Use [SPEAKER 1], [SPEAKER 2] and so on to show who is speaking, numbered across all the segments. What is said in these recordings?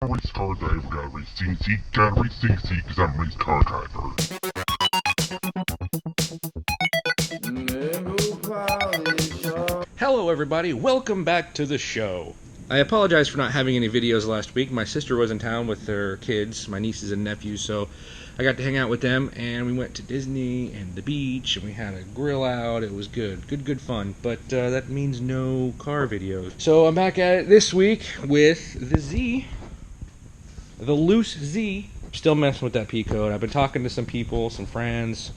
[SPEAKER 1] race car driver, got a racing seat, got a racing seat, cause I'm a race car driver.
[SPEAKER 2] Hello everybody, welcome back to the show. I apologize for not having any videos last week. My sister was in town with her kids, my nieces and nephews, so I got to hang out with them, and we went to Disney and the beach, and we had a grill out. It was good fun, but that means no car videos. So I'm back at it this week with the Z, the loose Z. Still messing with that P code. I've been talking to some people, some friends.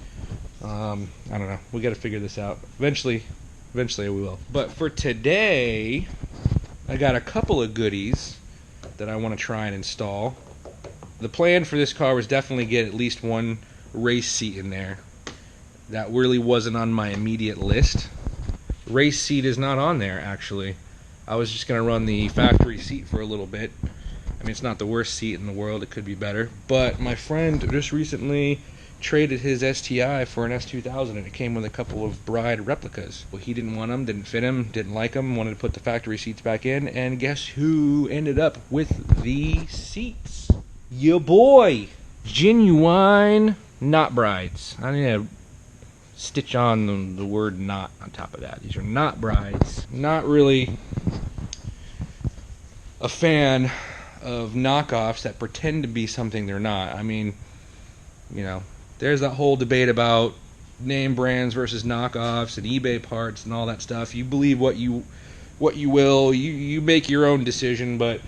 [SPEAKER 2] I don't know. We got to figure this out. Eventually we will. But for today, I got a couple of goodies that I want to try and install. The plan for this car was definitely get at least one race seat in there. That really wasn't on my immediate list. Race seat is not on there, actually. I was just going to run the factory seat for a little bit. I mean, it's not the worst seat in the world. It could be better. But my friend just recently traded his STI for an S2000, and it came with a couple of Bride replicas. Well, he didn't want them, didn't fit him, didn't like them, wanted to put the factory seats back in, and guess who ended up with the seats? Your boy! Genuine NOTBRIDEs. I need to stitch on the word "not" on top of that. These are NOTBRIDEs. Not really a fan of knockoffs that pretend to be something they're not. I mean, you know, there's that whole debate about name brands versus knockoffs and eBay parts and all that stuff. You believe what you will. You make your own decision, but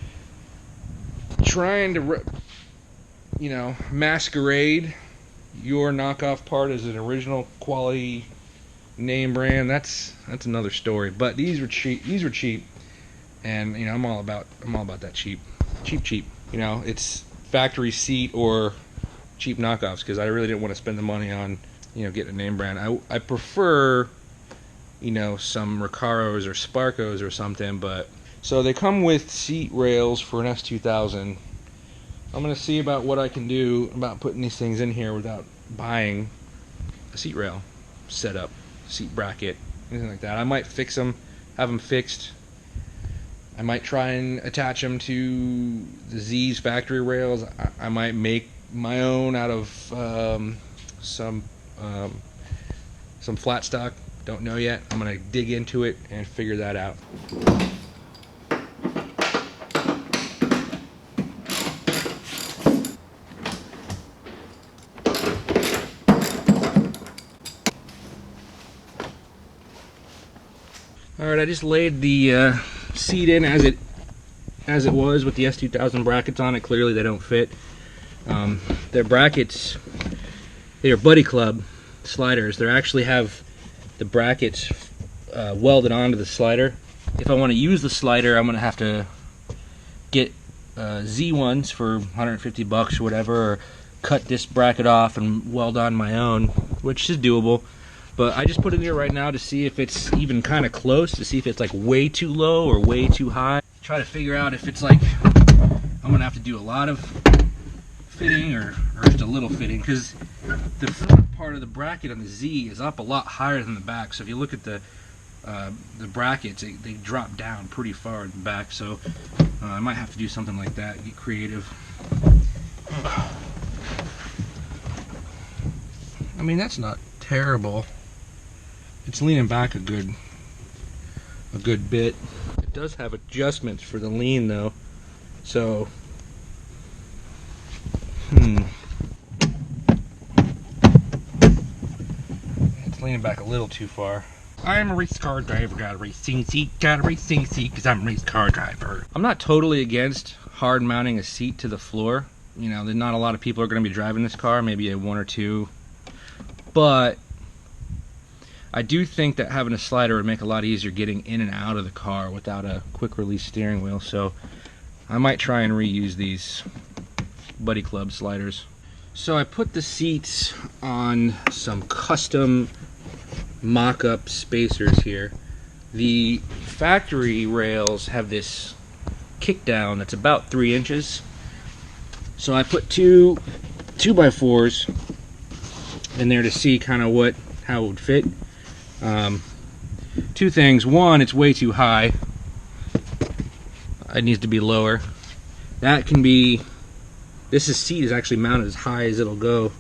[SPEAKER 2] trying to masquerade your knockoff part as an original quality name brand, that's another story. But these were cheap, and I'm all about that cheap. It's factory seat or cheap knockoffs, because I really didn't want to spend the money on getting a name brand. I prefer some Recaros or Sparcos or something. But so they come with seat rails for an S2000. I'm gonna see about what I can do about putting these things in here without buying a seat rail setup, seat bracket, anything like that. I might fix them, have them fixed. I might try and attach them to the Z's factory rails. I might make my own out of some flat stock. Don't know yet. I'm gonna dig into it and figure that out. Alright, I just laid the seat in as it was with the S2000 brackets on it. Clearly they don't fit. Their brackets, they are Buddy Club sliders. They actually have the brackets welded onto the slider. If I want to use the slider, I'm going to have to get Z ones for 150 bucks or whatever, or cut this bracket off and weld on my own, which is doable. But I just put it in here right now to see if it's even kind of close, to see if it's like way too low or way too high. Try to figure out if it's like I'm going to have to do a lot of fitting or just a little fitting, because the front part of the bracket on the Z is up a lot higher than the back. So if you look at the brackets, they drop down pretty far in the back. So I might have to do something like that, get creative. I mean, that's not terrible. It's leaning back a good bit. It does have adjustments for the lean though, so it's leaning back a little too far. I'm a race car driver, got a racing seat, because I'm a race car driver. I'm not totally against hard mounting a seat to the floor. There's not a lot of people are going to be driving this car, maybe one or two. But I do think that having a slider would make it a lot easier getting in and out of the car without a quick release steering wheel. So I might try and reuse these Buddy Club sliders. So I put the seats on some custom mock-up spacers here. The factory rails have this kick down that's about 3 inches. So I put two 2x4s in there to see kind of how it would fit. Two things. One, it's way too high. It needs to be lower. That can be, this seat is actually mounted as high as it'll go,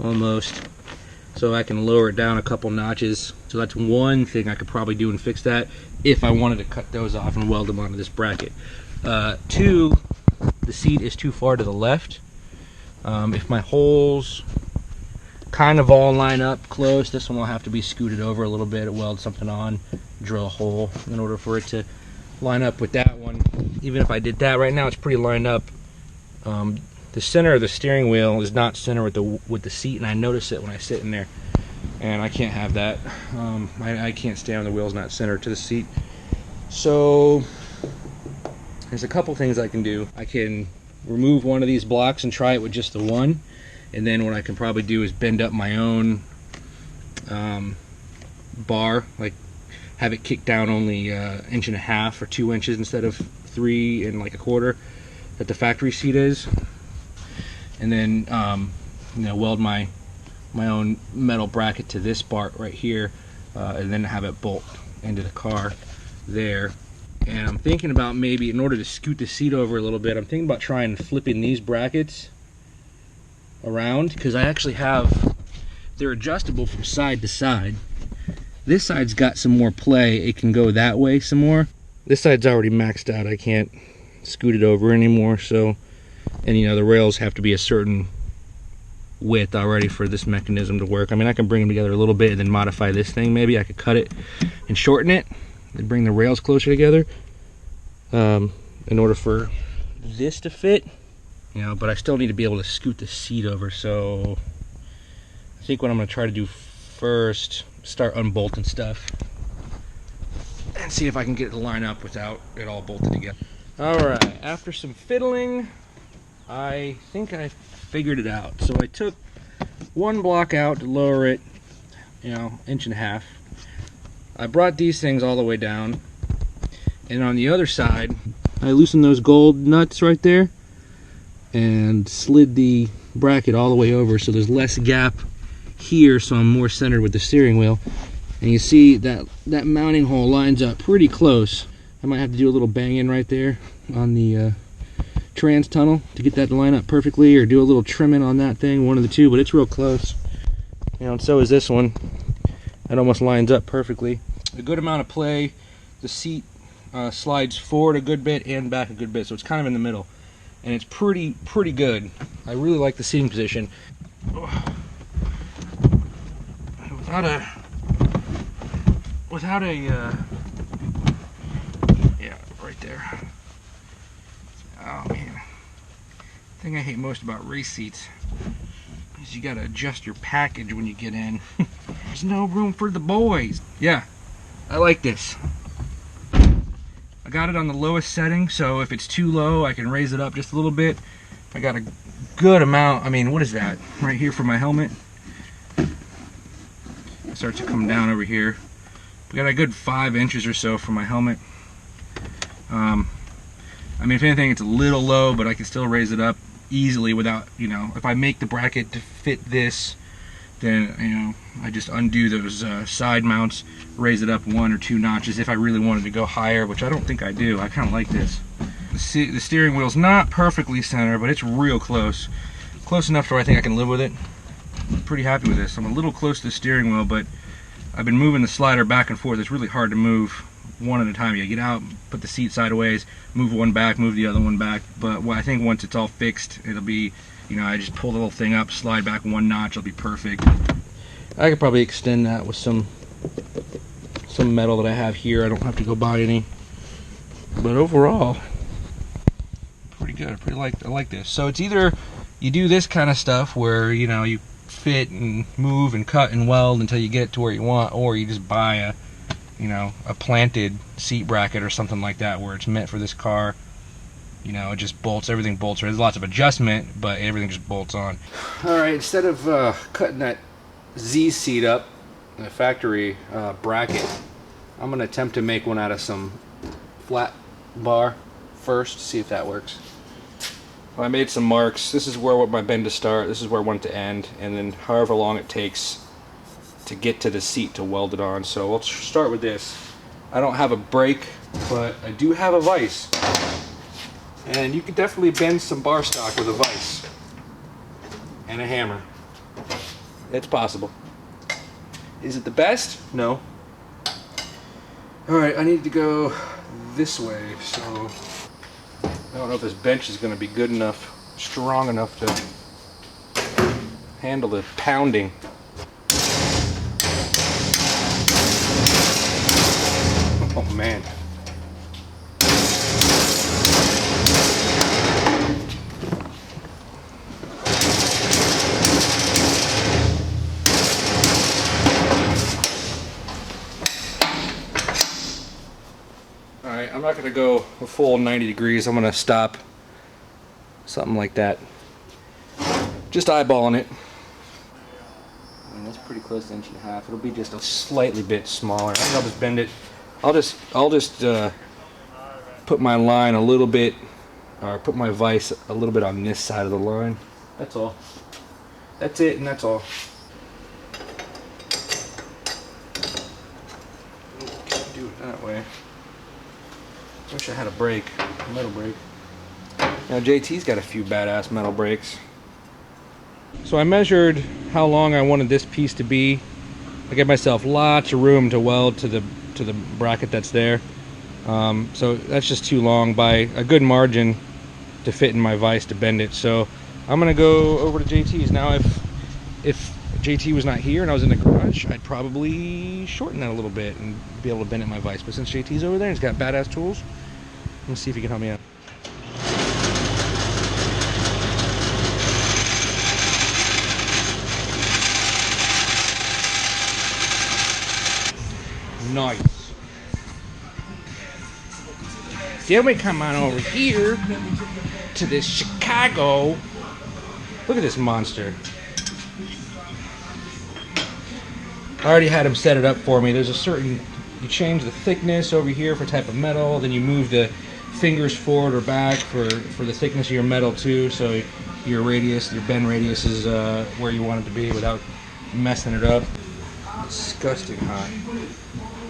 [SPEAKER 2] almost. So I can lower it down a couple notches. So that's one thing I could probably do and fix that if I wanted to cut those off and weld them onto this bracket. Two, the seat is too far to the left. If my holes kind of all line up close, this one will have to be scooted over a little bit, weld something on, drill a hole in order for it to line up with that one. Even if I did that, right now it's pretty lined up. The center of the steering wheel is not center with the seat, and I notice it when I sit in there, and I can't have that. I can't stand when the wheel's not centered to the seat. So there's a couple things I can do. I can remove one of these blocks and try it with just the one, and then what I can probably do is bend up my own bar, like have it kick down only 1.5 inches or 2 inches instead of 3 1/4 that the factory seat is, and then weld my own metal bracket to this part right here, and then have it bolt into the car there. And I'm thinking about, maybe in order to scoot the seat over a little bit, I'm thinking about trying flipping these brackets around, because I actually have, they're adjustable from side to side. This side's got some more play, it can go that way some more. This side's already maxed out, I can't scoot it over anymore. So, and the rails have to be a certain width already for this mechanism to work. I mean, I can bring them together a little bit and then modify this thing. Maybe I could cut it and shorten it and bring the rails closer together in order for this to fit, but I still need to be able to scoot the seat over. So I think what I'm going to try to do first, start unbolting stuff and see if I can get it to line up without it all bolted together. Alright, after some fiddling, I think I figured it out. So I took one block out to lower it, 1.5 inches. I brought these things all the way down, and on the other side I loosened those gold nuts right there and slid the bracket all the way over so there's less gap here, so I'm more centered with the steering wheel. And you see that mounting hole lines up pretty close. I might have to do a little bang in right there on the trans tunnel to get that to line up perfectly, or do a little trimming on that thing, one of the two, but it's real close. And so is this one. It almost lines up perfectly. A good amount of play. The seat slides forward a good bit and back a good bit, so it's kind of in the middle, and it's pretty good. I really like the seating position. Without a yeah, right there. Oh man, the thing I hate most about race seats is you gotta adjust your package when you get in. There's no room for the boys. Yeah, I like this. I got it on the lowest setting, so if it's too low, I can raise it up just a little bit. I got a good amount. I mean, what is that? Right here for my helmet. It starts to come down over here. We got a good 5 inches or so for my helmet. I mean, if anything, it's a little low, but I can still raise it up easily without, if I make the bracket to fit this, then, I just undo those side mounts, raise it up 1 or 2 notches if I really wanted to go higher, which I don't think I do. I kind of like this. The steering wheel's not perfectly centered, but it's real close. Close enough where I think I can live with it. I'm pretty happy with this. I'm a little close to the steering wheel, but I've been moving the slider back and forth. It's really hard to move one at a time. You get out, put the seat sideways, move one back, move the other one back. But I think once it's all fixed, it'll be, I just pull the little thing up, slide back 1 notch, it'll be perfect. I could probably extend that with some metal that I have here. I don't have to go buy any. But overall, pretty good. I like this. So it's either you do this kind of stuff where, you fit and move and cut and weld until you get to where you want, or you just buy a planted seat bracket or something like that where it's meant for this car. It just bolts, everything bolts. There's lots of adjustment, but everything just bolts on. Alright, instead of cutting that Z seat up, the factory bracket, I'm going to attempt to make one out of some flat bar first, see if that works. I made some marks. This is where I want my bend to start, this is where I want it to end, and then however long it takes to get to the seat to weld it on. So we'll start with this. I don't have a brake, but I do have a vise. And you can definitely bend some bar stock with a vise and a hammer. It's possible. Is it the best? No. Alright, I need to go this way, so I don't know if this bench is going to be good enough, strong enough to handle the pounding. Oh man. Alright, I'm not going to go a full 90 degrees. I'm going to stop something like that. Just eyeballing it. I mean, that's pretty close to 1.5 inches. It'll be just a slightly bit smaller. I think I'll just bend it. I'll just put my line a little bit, or put my vise a little bit on this side of the line. That's all. That's it, and that's all. Can't do it that way. Wish I had a brake, a metal brake. Now JT's got a few badass metal brakes. So I measured how long I wanted this piece to be. I gave myself lots of room to weld to the bracket that's there. So that's just too long by a good margin to fit in my vise to bend it. So I'm gonna go over to JT's. Now if JT was not here and I was in the garage, I'd probably shorten that a little bit and be able to bend it in my vise. But since JT's over there and he's got badass tools, I'm gonna see if he can help me out. Nice. Then we come on over here to this Chicago. Look at this monster. I already had him set it up for me. There's a certain, you change the thickness over here for type of metal, then you move the fingers forward or back for the thickness of your metal too, so your radius, your bend radius is where you want it to be without messing it up. Disgusting hot.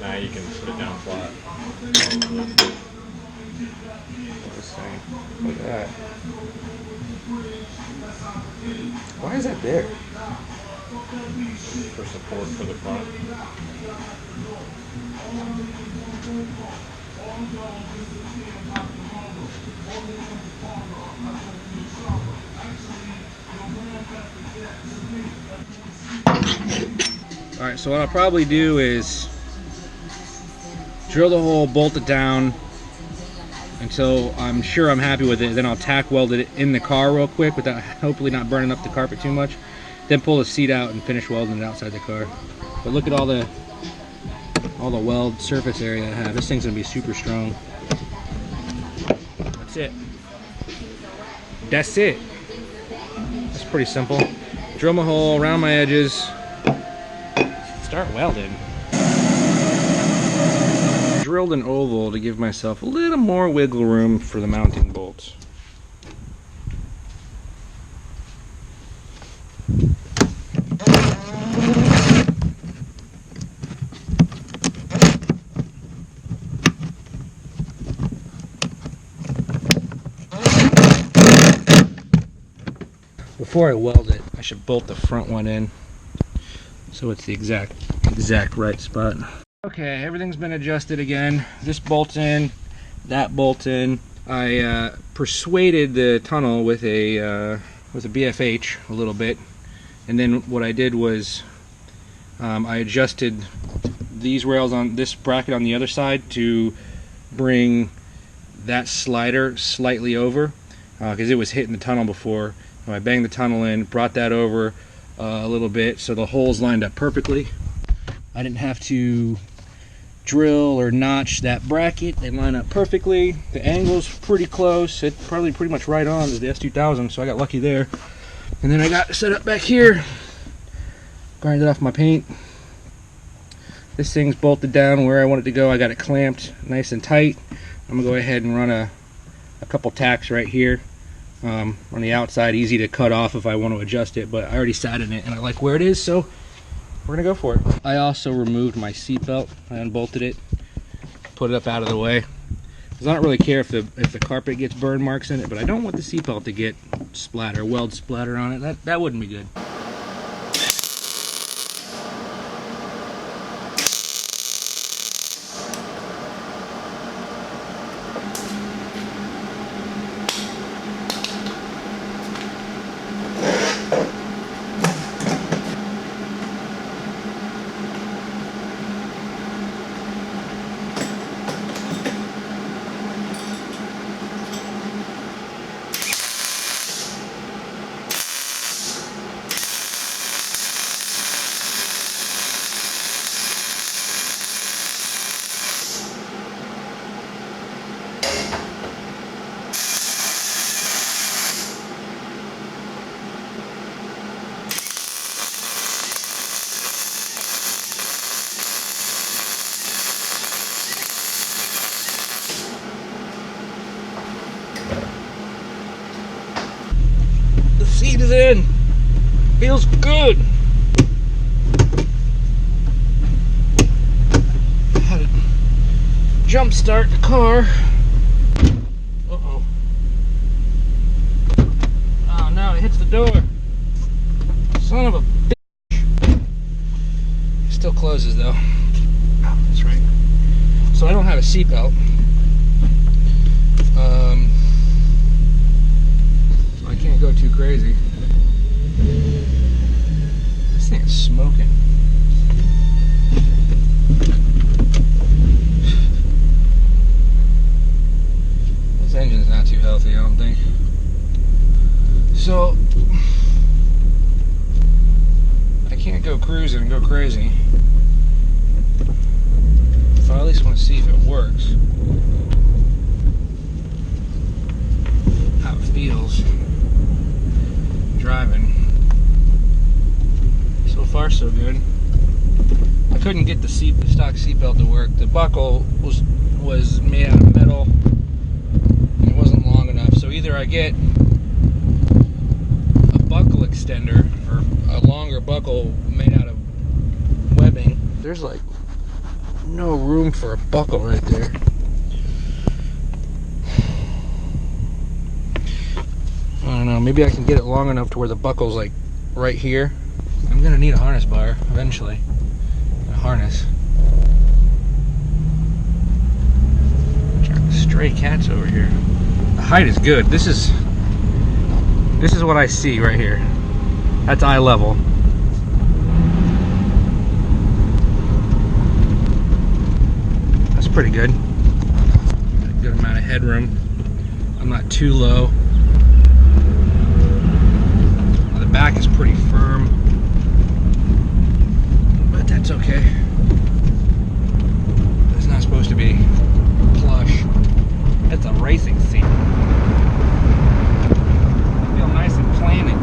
[SPEAKER 3] Now you can put it down flat.
[SPEAKER 2] Look at that. Why is that there?
[SPEAKER 3] For support for the front.
[SPEAKER 2] Alright, so what I'll probably do is drill the hole, bolt it down until I'm sure I'm happy with it. Then I'll tack weld it in the car real quick without hopefully not burning up the carpet too much. Then pull the seat out and finish welding it outside the car. But look at all the weld surface area I have. This thing's gonna be super strong. That's it. That's it. That's pretty simple. Drill my hole around my edges. Start welding. Drilled an oval to give myself a little more wiggle room for the mounting bolts. Before I weld it, I should bolt the front one in so it's the exact right spot. Okay, everything's been adjusted again. This bolt's in, that bolt's in. I persuaded the tunnel with a BFH a little bit, and then what I did was I adjusted these rails on this bracket on the other side to bring that slider slightly over because it was hitting the tunnel before. I banged the tunnel in, brought that over a little bit so the holes lined up perfectly. I didn't have to drill or notch that bracket. They line up perfectly. The angle's pretty close. It's probably pretty much right on to the S2000, so I got lucky there. And then I got set up back here. Grinded off my paint. This thing's bolted down where I want it to go. I got it clamped nice and tight. I'm gonna go ahead and run a couple tacks right here. On the outside, easy to cut off if I want to adjust it, but I already sat in it and I like where it is, so we're gonna go for it. I also removed my seat belt. I unbolted it, put it up out of the way. Because I don't really care if the carpet gets burn marks in it, but I don't want the seatbelt to get splatter, weld splatter on it. That wouldn't be good. Seat is in. Feels good. Had to jump start the car. Uh-oh. Oh no, it hits the door. Son of a bitch. Still closes though. Oh, that's right. So I don't have a seatbelt. So I can't go too crazy. This thing is smoking. This engine's not too healthy, I don't think. So I can't go cruising and go crazy. So I at least want to see if it works. How it feels driving. So far so good. I couldn't get the stock seatbelt to work. The buckle was made out of metal and it wasn't long enough. So either I get a buckle extender or a longer buckle made out of webbing. There's like no room for a buckle right there. I don't know, maybe I can get it long enough to where the buckle's like right here. I'm gonna need a harness bar eventually. A harness. Stray cats over here. The height is good. This is what I see right here. That's eye level. That's pretty good. Got a good amount of headroom. I'm not too low. The back is pretty firm, but that's okay. It's not supposed to be plush. It's a racing seat. I feel nice and planted.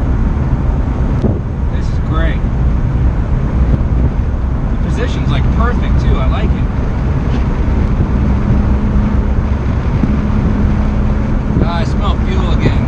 [SPEAKER 2] This is great. The position's like perfect too. I like it. I smell fuel again.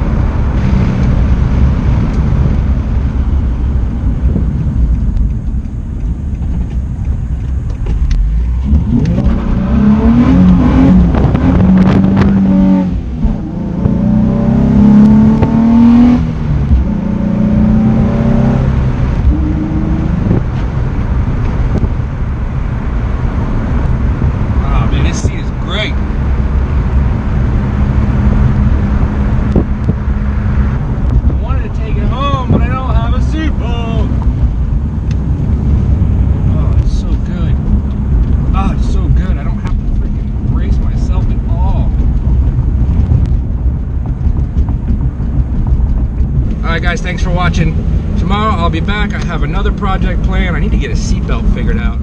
[SPEAKER 2] Alright guys, thanks for watching. Tomorrow I'll be back. I have another project planned. I need to get a seatbelt figured out.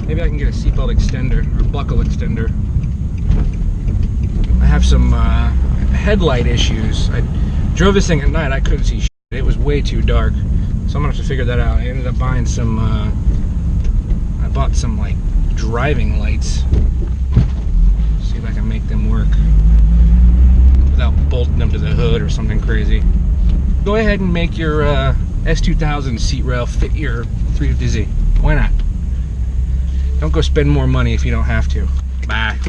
[SPEAKER 2] Maybe I can get a seatbelt extender or buckle extender. I have some headlight issues. I drove this thing at night. I couldn't see shit. It was way too dark. So I'm gonna have to figure that out. I ended up buying some, I bought some like driving lights. See if I can make them work without bolting them to the hood or something crazy. Go ahead and make your S2000 seat rail fit your 350Z. Why not? Don't go spend more money if you don't have to. Bye.